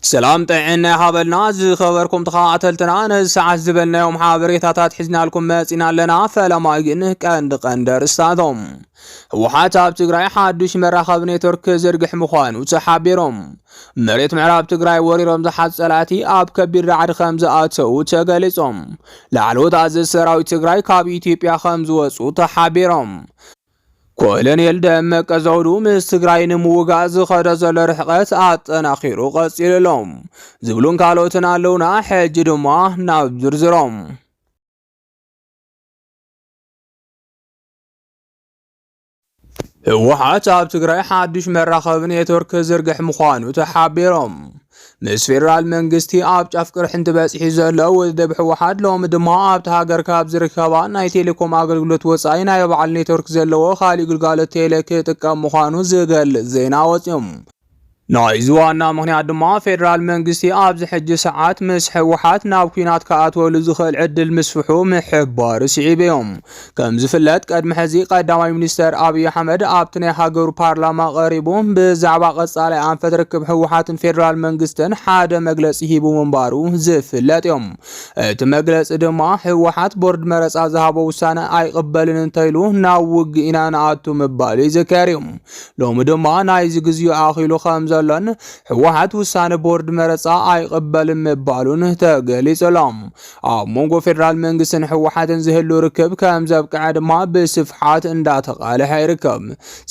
سلام طعنا هابلنا خبركم تخاطلتنا انا ساعه زبلنا يوم حابريتات حزنا لكم مصينا لنا فلما يجن قندر استاذهم وحات اب تግራይ حدش مراخب نتورك زرغح مخانو تحابيرهم مريت معراب تግራይ وريرم زحات صلاتي اب كبير رعد خمزه اتو تغليصم لعلوت از سراوي تግራይ كاب ኢትዮጵያ خمز وصو تحابيرهم ኮሎኔል ደመቀ ዘውዱ ምስ ትግራይ ንምውጋዝ ኸደ ዘሎ ርሕቀት አጠናኺሩ ቀፂሎም ዝብሉን ካልኦትን ኣለውና ሕጂ ድማ ናብ ዝርዝሮም ህወሓት ኣብ ትግራይ ሓድሽ መራኸቢ ኔትወርክ ዝርግሕ ምዃኑ ተሓቢሮም ምስ ፌደራል መንግስቲ ኣብ ጫፍ ቅርሕን ትበጽሒ ዘሎ ወደብ ህወሓት ሎም ድማ ኣብ ሃገር ካብ ዝርከባ ናይ ቴሌኮም ኣገልግሎት ወጻኢ ናይ በዓል ኔትወርክ ዘለዎ ካሊእ ግልጋሎት ቴሌ ክጥቀም ምዃኑ ዝገልጽ ዜና ወፂኦም ናይዚ ዋና ምኽንያት ድማ ፌደራል መንግስቲ ኣብ ዝሕጂ ሰዓት ምስ ህወሓት ናብ ኩናት ከኣትወሉ ዝኽእል ዕድል ምስፍሑ ምሕባር ስዒቦም ከም ዝፍለጥ ቀድሚ ሕዚ ቀዳማይ ሚኒስተር ኣብይ ኣሕመድ ኣብቲ ናይ ሃገሩ ፓርላማ ቀሪቡ ብዛዕባ ቀጻላይ ኣንፈት ርክብ ህወሓትን ፌደራል መንግስትን ሓደ መግለጺ ሂቡ ምንባሩ ዝፍለጥ እዮም እቲ መግለጺ ድማ ህወሓት ቦርድ መረጻ ዝሃቦ ውሳነ ኣይቕበልን እንተይሉ ናብ ውግኢና ንኣቱ ምባሉ ይዝከር ሎሚ ድማ ናይዚ ግዜኡ ኣኺሉ ከምዘ لن ህወሓት ውሳነ ቦርድ መረጻ ኣይቅበልን ምባሉን ተገሊጹሎም ኣብ ሞንጎ ፌደራል መንግስትን ህወሓትን ዝህሉ ርክብ ከም ዘብቅዐ ድማ ብስፍሓት እንዳተቃለሐ ይርከብ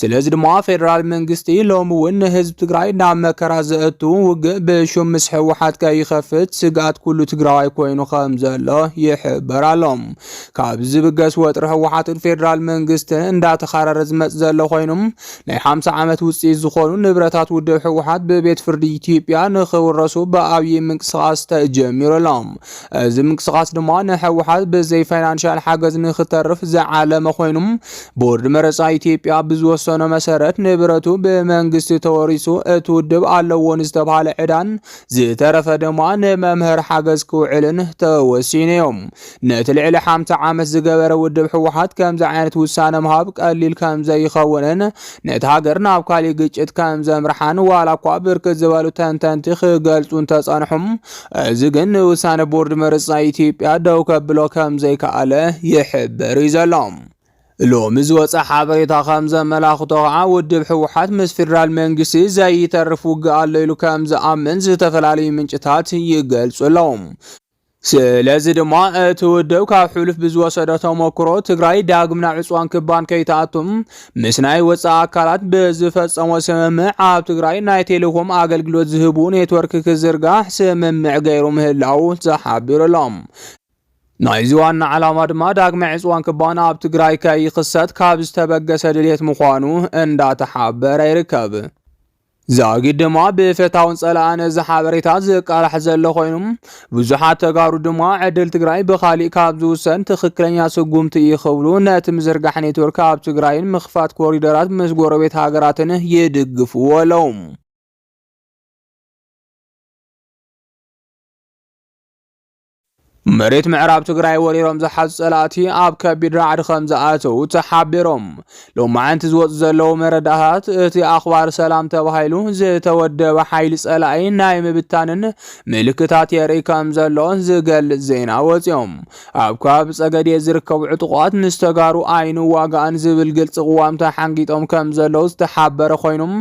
ስለዚ ድማ ፌደራል መንግስቲ ሎሚ እውን ህዝብ ትግራይ ናብ መከራ ዘእቱ ውግእ ብሹም ምስ ህወሓት ከይኸፍት ስጋት ኩሉ ትግራዋይ ኮይኑ ከም ዘሎ ይሕበራሎም ካብ ዝብገስ ወጥሪ ህወሓትን ፌደራል መንግስትን እንዳተኻረረ ዝመጽ ዘሎ ኮይኖም ናይ 50 ዓመት ውጽኢት ዝኾኑ ንብረታት ውድብ ህወሓት በቤት ፍርዲ ኢትዮጵያ ንኽውረሱ በአብይ ምንቅስቃስ ተጀሚሮሎም እዚ ምንቅስቃስ ድማ ንህወሓት በዘይ ፋይናንሻል ሓገዝ ንኽተርፍ ዝዓለመ ኮይኖም ቦርድ መረጻ ኢትዮጵያ ብዝወሰነ መሰረት ንብረቱ ብመንግስቲ ተወሪሱ እቲ ውድብ ኣለዎ ንዝተባሃለ ዕዳን ዝተረፈ ድማ ንመምህር ሓገዝ ክውዕልን ተወሲኖም ነቲ ልዕሊ 50 ዓመት ዝገበረ ውድብ ህወሓት ከምዚ ዓይነት ውሳነ ምሃብ ቀሊል ከም ዘይኸውንን ነቲ ሃገር ናብ ካሊእ ግጭት ከም ዘምርሓን ዋላ እኳ ብርክት ዝበሉ ተንተንቲ ክገልጹን ተጸንሑም እዚ ግን ውሳነ ቦርድ መረጻ ኢትዮጵያ ደው ከብሎ ከም ዘይከኣለ ይሕብር ይዘሎም ሎሚ ዝወፀ ሓበሬታ ከም ዘመላኽቶ ከዓ ውድብ ህወሓት ምስ ፌደራል መንግስቲ ዘይተርፍ ውግእ ኣሎ ኢሉ ከም ዝኣምን ዝተፈላለዩ ምንጭታት ይገልጹሎም ስለዚህ ድማ እቲ ውድብ ካብ ሕሉፍ ብዝወሰደ ተሞክሮ ትግራይ ዳግም ናብ ዕፅዋን ክባን ከይተኣቱም ምስ ናይ ወፃኢ ኣካላት ብዝፈጸሞ ስምምዕ ኣብ ትግራይ ናይ ቴሌኮም ኣገልግሎት ዝህቡ ኔትወርክ ክዝርጋሕ ስምምዕ ገይሩ ምህላው ተሓቢሩሎም ናይዚ ዋና ዓላማ ድማ ዳግም ዕፅዋን ክባን ኣብ ትግራይ ከይኽሰት ካብ ዝተበገሰ ድሌት ምዃኑ እንዳተሓበረ ይርከብ ዛጊድ ድማ ብፍታውን ጸላኣነ ዝሓበሬታ ዝቃላሕ ዘሎ ኮይኖም ብዙሓት ተጋሩ ድማ ዕድል ትግራይ ብኻሊእ ካብ ዝውሰን ትኽክለኛ ስጉምቲ ይኽብሉ ነቲ ምዝርጋሕ ኔትወርክ ኣብ ትግራይን ምኽፋት ኮሪደራት ምስ ጎረቤት ሃገራትን ይድግፍዎ ኣለዉ مريت معراب تግራይ ወሪሮም ዝሓዙ ጸላእቲ ኣብ ከቢድ ራዕዲ ከም ዝኣተው ተሓቢሮም ሎማ ዓንቲ ዝወጽ ዘለው መረዳሃት እቲ ኣኽባር ሰላም ተባሂሉ ዝተወደበ ሓይሊ ጸላኢ ናይ ምብታንን ምልክታት የርኢ ከም ዘሎ ዝገልጽ ዜና ወጽኦም ኣብ ካብ ጸገዴ ዝርከቡ ዕጡቋት ንስተጋሩ ኣይኑ ዋጋን ዝብል ግልጽ ቅዋምታ ሓንጊጦም ከም ዘለው ዝተሓበረ ኮይኖም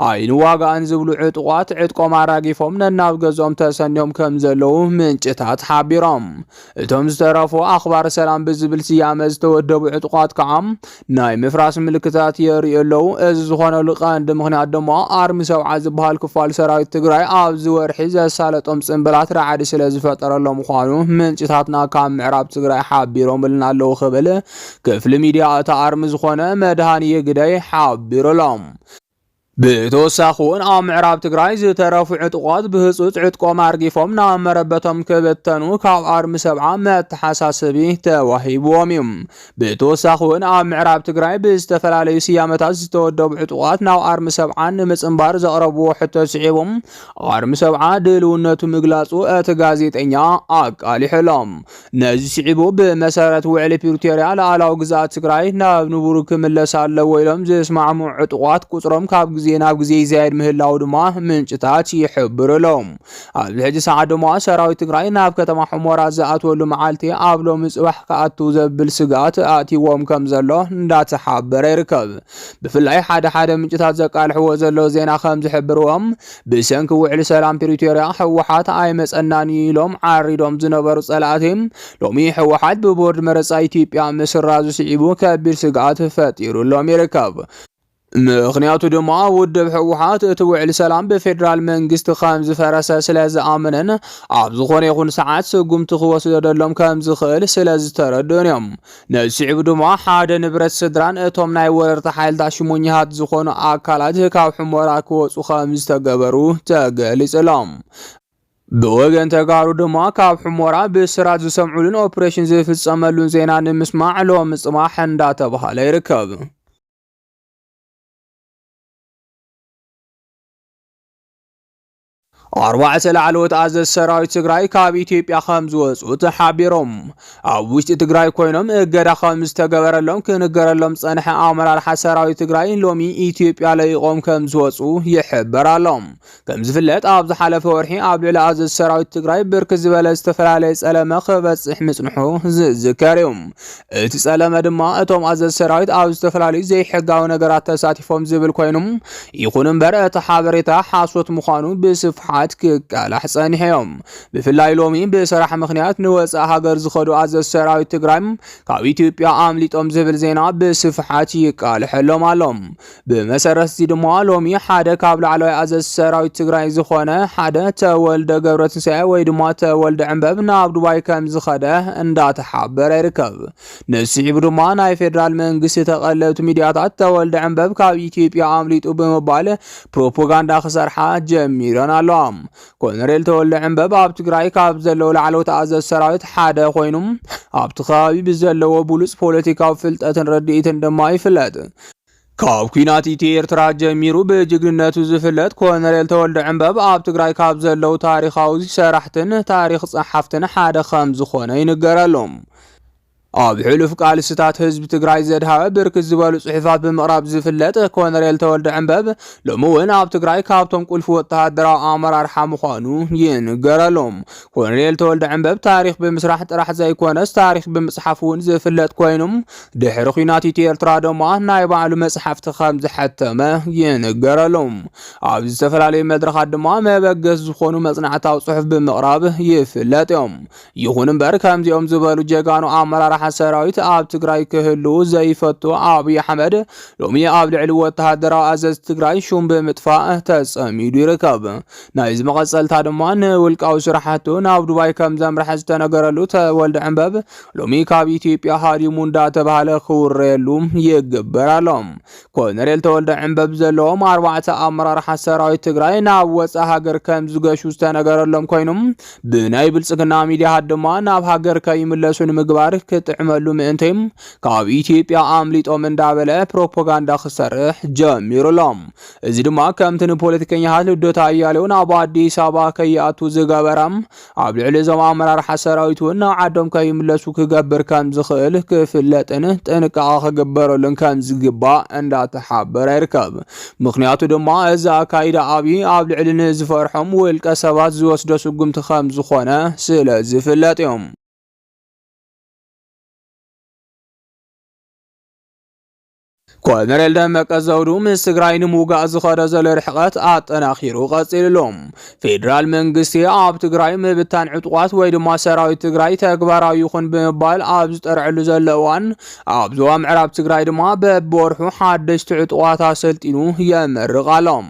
ኣይኑ ዋጋን ዝብሉ ዕጡቋት ዕጥቆም ኣራጊፎም ነናብ ገዞም ተሰንዮም ከም ዘለው ምንጭታት ሓቢሮም እቶም ዝተረፉ ኣኽባር ሰላም ብዝብል ስያመ ዝተወደቡ ዕጡቋት ከዓ ናይ ምፍራስ ምልክታት የርእየለው እዚ ዝኾነሉ ቀንዲ ምኽንያት ድማ ኣርሚ ሰብዓ ዝበሃል ክፋል ሰራዊት ትግራይ ኣብ ዝወርሒ ዘሳለጦም ጽምብላት ራዕዲ ስለ ዝፈጠረሎም ምዃኑ ምንጭታትና ካብ ምዕራብ ትግራይ ሓቢሮም ብልና ኣለዉ ክብል ክፍሊ ሚድያ እቲ ኣርሚ ዝኾነ መድሃንየ ግደይ ሓቢሩሎም ብተወሳኺውን ኣብ ምዕራብ ትግራይ ዝተረፉ ዕጡቋት ብህፁፅ ዕጥቆም ኣርጊፎም ናብ መረበቶም ክብተኑ ካብ ኣርሚ ሰብዓ መተሓሳሰቢ ተዋሂብዎም እዮም ብተወሳኺውን ኣብ ምዕራብ ትግራይ ብዝተፈላለዩ ስያመታት ዝተወደቡ ዕጡቋት ናብ ኣርሚ ሰብዓ ንምፅንባር ዘቕረብዎ ሕቶ ስዒቦም ኣርሚ ሰብዓ ድልውነቱ ምግላፁ እቲ ጋዜጠኛ ኣቃሊሑሎም ነዚ ስዒቡ ብመሰረት ውዕሊ ፕሪቶርያ ላዕላዊ ግዝኣት ትግራይ ናብ ንቡሩ ክምለስ ኣለዎ ኢሎም ዝስማዕምዑ ዕጡቋት ቁፅሮም ካብ ጊዜ ናብ ግዜ ይዘያድ ምህላው ድማ ምንጭታት ይሕብሩሎም። ኣብዚ ሕጂ ሰዓት ድማ ሰራዊት ትግራይ ናብ ከተማ ሑመራ ዝኣትወሉ መዓልቲ ኣብ ሎሚ ጽባሕ ከኣቱ ዘብል ስጋት ኣእቲዎም ከም ዘሎ እንዳተሓበረ ይርከብ። ብፍላይ ሓደ ምንጭታት ዘቃልሕዎ ዘሎ ዜና ከም ዝሕብርዎም ብሰንኪ ውዕሊ ሰላም ፕሪቶሪያ ህወሓት ኣይመጸናን ኢሎም ዓሪዶም ዝነበሩ ጸላእቲ ሎሚ ህወሓት ብቦርድ መረጻ ኢትዮጵያ ምስራዙ ስዒቡ ከቢድ ስጋት ፈጢሩሎም ይርከብ። ምክንያቱ ድማ ውድብ ህወሓት እቲ ውዕሊ ሰላም ብፌደራል መንግስቲ ከም ዝፈረሰ ስለ ዝኣመነን ኣብ ዝኾነ ይኹን ሰዓት ስጉምቲ ክወስደሎም ከም ዝኽእል ስለ ዝተረድኡን እዮም። ነዚ ስዒቡ ድማ ሓደ ንብረት ስድራን እቶም ናይ ወረርቲ ሓይልታት ሽሙኛሃት ዝኾኑ ኣካላት ካብ ሑመራ ክወፁ ከም ዝተገበሩ ተገሊጹሎም። ብወገን ተጋሩ ድማ ካብ ሑመራ ብስራት ዝሰምዑሉን ኦፕሬሽን ዝፍጸመሉን ዜና ንምስማዕ ሎሚ ጽባሕ እንዳተባሃለ ይርከብ። 4 ላዕለዎት ኣዘዝ ሰራዊት ትግራይ ካብ ኢትዮጵያ ከም ዝወጹ ተሓቢሮም። ኣብ ውሽጢ ትግራይ ኮይኖም እገዳ ከም ዝተገበረሎም ክንገረሎም ጸንሐ ኣመራርሓ ሰራዊት ትግራይ ሎሚ ኢትዮጵያ ለይቆም ከም ዝወጹ ይሕበራሎም። ከም ዝፍለጥ ኣብ ዝሓለፈ ወርሒ ኣብ ልዕሊ ኣዘዝ ሰራዊት ትግራይ ብርክ ዝበለ ዝተፈላለየ ጸለመ ክበጽሕ ምጽንሑ ዝዝከር እዩ። እቲ ጸለመ ድማ እቶም ኣዘዝ ሰራዊት ኣብ ዝተፈላለዩ ዘይሕጋዊ ነገራት ተሳቲፎም ዝብል ኮይኖም ይኹን እምበር እቲ ሓበሬታ ሓሶት ምዃኑ ብስፍሓት ክቃላሕ ጸኒሖም። ብፍላይ ሎሚ ብስራሕ ምክንያት ንወጻኢ ሃገር ዝኸዱ ኣዘዝ ሰራዊት ትግራይ ካብ ኢትዮጵያ ኣምሊጦም ዝብል ዜና ብስፍሓት ይቃልሐሎም ኣሎም። ብመሰረት እዚ ድማ ሎሚ ሓደ ካብ ላዕለዋይ ኣዘዝ ሰራዊት ትግራይ ዝኾነ ሓደ ተወልደ ገብረትንሳኤ ወይ ድማ ተወልደ ዕንበብ ናብ ዱባይ ከም ዝኸደ እንዳተሓበረ ይርከብ። ንስዒቡ ድማ ናይ ፌደራል መንግስቲ ተቐለብቲ ሚድያታት ተወልደ ዕንበብ ካብ ኢትዮጵያ ኣምሊጡ ብምባል ፕሮፓጋንዳ ክሰርሓ ጀሚረን ኣለዋ። ኮሎኔል ተወልደ ዕንበብ ኣብ ትግራይ ካብ ዘለው ላዕለዎት ኣዘዝ ሰራዊት ሓደ ኮይኖም ኣብቲ ከባቢ ብዘለዎ ብሉጽ ፖለቲካዊ ፍልጠትን ረድኢትን ድማ ይፍለጥ። ካብ ኩናት ኢትዮ ኤርትራ ጀሚሩ ብጅግንነቱ ዝፍለጥ ኮሎኔል ተወልደ ዕንበብ ኣብ ትግራይ ካብ ዘለው ታሪኻዊ ሰራሕትን ታሪኽ ጸሓፍትን ሓደ ከም ዝኾነ ይንገረሎም። ኣብ ሕሉፍ ቃልስታት ህዝቢ ትግራይ ዘድሃበ ብርክት ዝበሉ ጽሑፋት ብምቕራብ ዝፍለጥ ኮሎኔል ተወልደ ዕንበብ ሎሚ እውን ኣብ ትግራይ ካብቶም ቁልፊ ወተሃደራዊ ኣመራርሓ ምዃኑ ይንገረሎም። ኮሎኔል ተወልደ ዕንበብ ታሪኽ ብምስራሕ ጥራሕ ዘይኮነስ ታሪኽ ብምጽሓፍ እውን ዝፍለጥ ኮይኖም ድሕሪ ኩናት ኢትዮ ኤርትራ ድማ ናይ ባዕሉ መጽሓፍቲ ከም ዝሐተመ ይንገረሎም። ኣብ ዝተፈላለዩ መድረኻት ድማ መበገስ ዝኾኑ መጽናዕታዊ ጽሑፍ ብምቕራብ ይፍለጥ እዮም። ይኹን እምበር ከምዚኦም ዝበሉ ጀጋኑ ኣመራርሓ ሰራዊት ኣብ ትግራይ ክህሉ ዘይፈቱ ኣብይ ኣሕመድ ሎሚ ኣብ ልዕሊ ወተሃደራዊ ኣዘዝ ትግራይ ሹም ብምጥፋእ ተጸሚዱ ይርከብ። ናይ ዝመቐጸልታ ድማ ንውልቃዊ ስራሕቱ ናብ ዱባይ ከም ዘምርሐ ዝተነገረሉ ተወልደ ዕንበብ ሎሚ ካብ ኢትዮጵያ ሃዲሙ እንዳተባሃለ ክውረየሉ ይግበራሎም። ኮሎኔል ተወልደ ዕንበብ ዘለዎም 4 ኣመራርሓ ሰራዊት ትግራይ ናብ ወጻኢ ሃገር ከም ዝገሹ ዝተነገረሎም ኮይኖም ብናይ ብልጽግና ሚድያታት ድማ ናብ ሃገር ከይምለሱ ንምግባር ጥዕመሉ ምእንተም ካብ ኢትዮጵያ ኣምሊጦም እንዳበለ ፕሮፓጋንዳ ክሰርሕ ጀሚሩሎም። እዚ ድማ ከምቲ ንፖለቲከኛታት ልደታ ኣያሌው ናብ ኣዲስ ኣበባ ከይኣቱ ዝገበረም ኣብ ልዕሊ እዞም ኣመራርሓ ሰራዊት እውን ናብ ዓዶም ከይምለሱ ክገብር ከም ዝኽእል ክፍለጥን ጥንቃቐ ክግበረሉን ከም ዝግባእ እንዳተሓበረ ይርከብ። ምክንያቱ ድማ እዚ ኣካይዳ ኣብይ ኣብ ልዕሊ ንዝፈርሖም ውልቀ ሰባት ዝወስዶ ስጉምቲ ከም ዝኾነ ስለ ዝፍለጥ እዮም። ኮሎኔል ደመቀ ዘውዱ ምስ ትግራይ ንምውጋእ ዝኸደ ዘሎ ርሕቀት ኣጠናኺሩ ቀፂሉሎም። ፌደራል መንግስቲ ኣብ ትግራይ ምብታን ዕጡቋት ወይ ድማ ሰራዊት ትግራይ ተግባራዊ ይኹን ብምባል ኣብ ዝጠርዕሉ ዘሎ እዋን ኣብ ዞባ ምዕራብ ትግራይ ድማ በብወርሑ ሓደሽቲ ዕጡቋት ኣሰልጢኑ የመርቕ ኣሎም።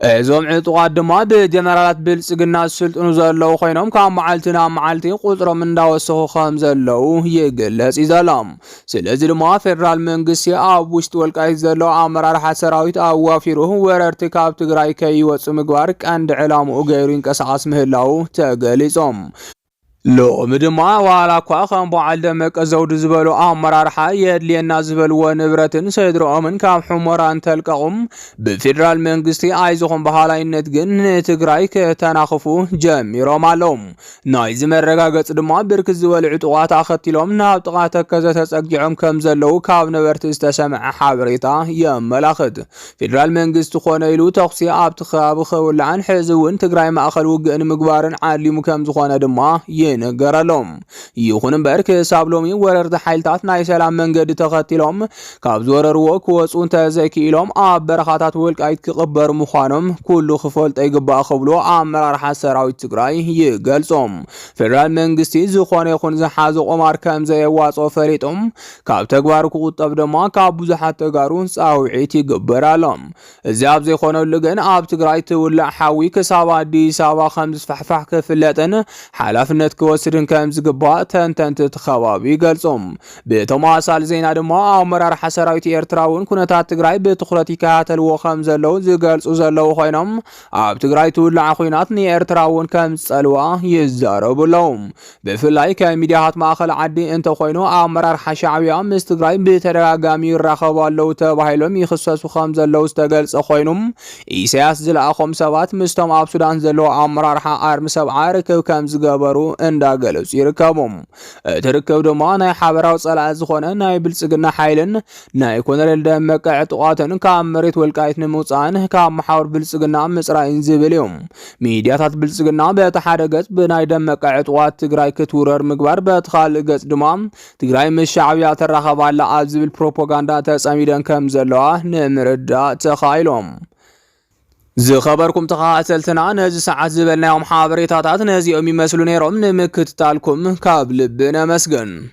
እዞም ዕጡቋት ድማ ብጀነራላት ብልጽግና ዝስልጥኑ ዘለዉ ኮይኖም ካብ መዓልቲ ናብ መዓልቲ ቁጥሮም እንዳወሰኹ ከም ዘለዉ ይግለጽ ይዘሎም። ስለዚ ድማ ፌደራል መንግስቲ ኣብ ውሽጢ ወልቃይት ዘሎ ኣመራርሓ ሰራዊት ኣዋፊሩ ወረርቲ ካብ ትግራይ ከይወጽእ ምግባር ቀንዲ ዕላምኡ ገይሩ ይንቀሳቐስ ምህላው ተገሊጾም። لو مدما ولا كواخن بعد دمك زود زبلو امرار حيد لينا زبلو نبرتن سيدرو من كام حمران تلقهم بفدرال منغستي ايزخم بحالاينت ግን ትግራይ ከተናخፉ ጀሚሮም አሎም ናይ ዝመረጋገጽ ድማ ብርክ ዝበል ዕጡዋት አኸቲሎም ናብ ጥቃ ተከዘ ተጸግዖም ከም ዘለው ካብ ነበርቲ ዝተሰምዐ ሓበሬታ የመላኽት ፌደራል መንግስቲ ኮነ ኢሉ ተኽሲ ኣብ ተኻብ ኸውላን ሕዝውን ትግራይ ማእኸል ውግእን ምግባርን ዓሊሙ ከም ዝኾነ ድማ ነገራሎም ይኹን እምበር ከሳብሎሚ ወረርተ ሓይልታት ናይ ሰላም መንገዲ ተኸቲሎም ካብ ዝወረርዎ ክወጹን ተዘኪኢሎም ኣብ በረኻታት ወልቃይት ክቕበር ምዃኖም ኩሉ ክፈልጥ ይግባእ ኸብሎ ኣመራርሓ ሰራዊት ትግራይ ይገልጾም ፌደራል መንግስቲ ዝኾነ ይኹን ዝሓዘ ቁማር ከም ዘየዋጾ ፈሊጦም ካብ ተግባር ክቁጠብ ድማ ካብ ብዙሓት ተጋሩ ጻውዒት ይግበራሎም እዚ ኣብ ዘይኾነሉ ግን ኣብ ትግራይ ትውላዕ ሓዊ ከሳብ አዲስ አበባ ከም ዝፈሕፋሕ ክፍለጥን ሓላፍነት كوسرن كم زجباء تنتنت تخوابي قلصم بتماثل زين دما أمرار حسراويت إيرتراون كنتات تجراي بتخلتي كهاتل وخم زلو زقلص زلو خينام عب تجراي تولع خيناتني إيرتراون كم سلوا يزارب لهم بفلاي كميديات ماخل عدي انت خينو أمرار حشعبي مستجراي بترجمي الرخوة لو تبهيلهم يخصص خم زلو استقلص خينم إيساس زل أخم سبات مستم عب سودان زلو أمرار حارم سبعة ركو كم زجبرو እንዳገለጹ ይርከቡም ተርከው ደማ ናይ ሓበራው ጸላእ ዝኾነ ናይ ብልጽግና ሓይልን ናይ ኮሎኔል ደመቀ ዕጡቃትን ካብ መሬት ወልቃይት ንምውጻን ካብ መሓወር ብልጽግና ምጽራይን ዝብልዮም ሚድያታት ብልጽግና በተሓደ ገጽ ብናይ ደመቀ ዕጡቃት ትግራይ ክትውረር ምግባር በተኻልእ ገጽ ድማ ትግራይ መሻዕብያ ተራኸባላ ኣብ ዝብል ፕሮፓጋንዳ ተጸሚደን ከም ዘለዋ ንምርዳእ ተኻኢሎም زخبركم تخاطلتنا نزي ساعات زبلناهم حابريتاتات نزيهم يمثلوا نيرهم نمكتالكم كابل بنا مسجن